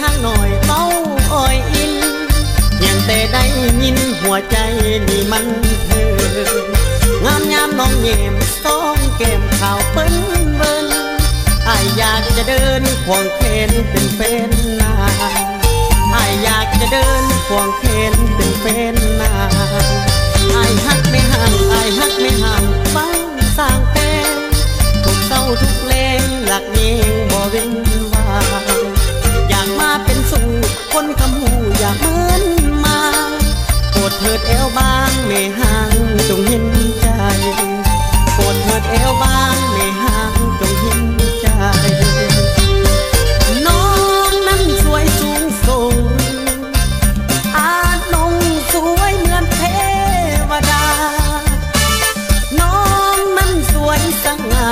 ห้างหน่อยเมาอ้อยอินยังแต่ได้ยินหัวใจนี่มันเธองามยามน้องเงียมซ้องแก้มขาวเปิ้นเบิ้นอายอยากจะเดินควงแขนเป็นแฟนนางอายอยากจะเดินควงแขนเป็นแฟนนางอายฮักไม่ห่างอายฮักไม่ห่างฟังสร้างแต่ทุกเศร้าทุกเลงหลักเองบ่เว้นว่างอยากมาเป็นสู่คนคำหูอยากเหมือนมาโปรดเถิดเอวบางไม่ห่างจงเห็นใจโปรดเถิดเอวบางไม่ห่างจงเห็นใจน้องนั้นสวยสูงส่งอาน้องสวยเหมือนเทวดาน้องนั้นสวยสง่า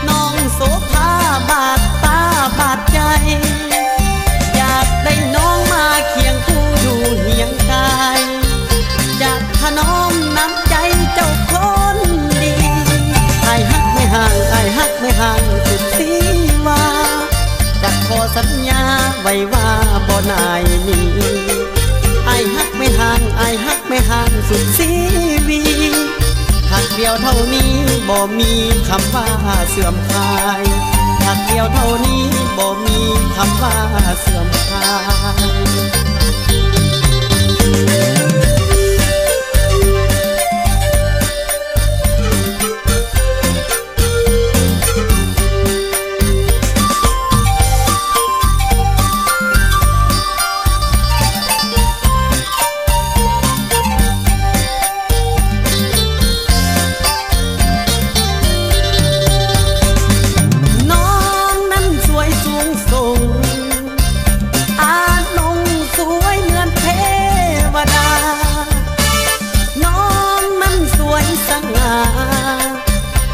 น้องโสภาบาดตาบาดใจอยากได้น้องมาเคียงคู่อยู่เฮียงกายอยากถนอมน้ำใจเจ้าคนดีไอ้ฮักไม่ห่างไอ้ฮักไม่ห่างสุดสีว่าจะขอสัญญาไว้ว่าบ่นายนี้ไอ้ฮักไม่ห่างไอ้ฮักไม่ห่างสุดชีวีหักเดียวเท่านี้บ่มีคำว่าเสื่อมคลายหักเดียวเท่านี้บ่มีคำว่าเสื่อมคลาย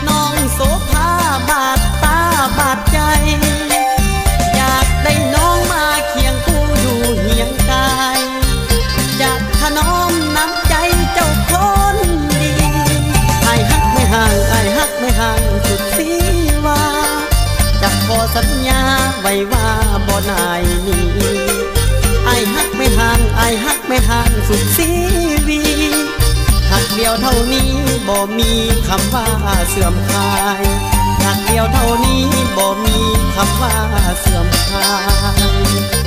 น้องโสภาบาดตาบาดใจอยากได้น้องมาเคียงคู่อยู่เฮียงกายอยากถนอมน้ำใจเจ้าคนดีไอ้ฮักไม่ห่างไอ้ฮักไม่ห่างสุดสีว่าจะขอสัญญาไว้ว่าบ่นายนี้ไอ้ฮักไม่ห่างไอ้ฮักไม่ห่างสุดสีวีหักเดียวเท่านี้บ่มีคำว่าเสื่อมคลายหักเดียวเท่านี้บ่มีคำว่าเสื่อมคลาย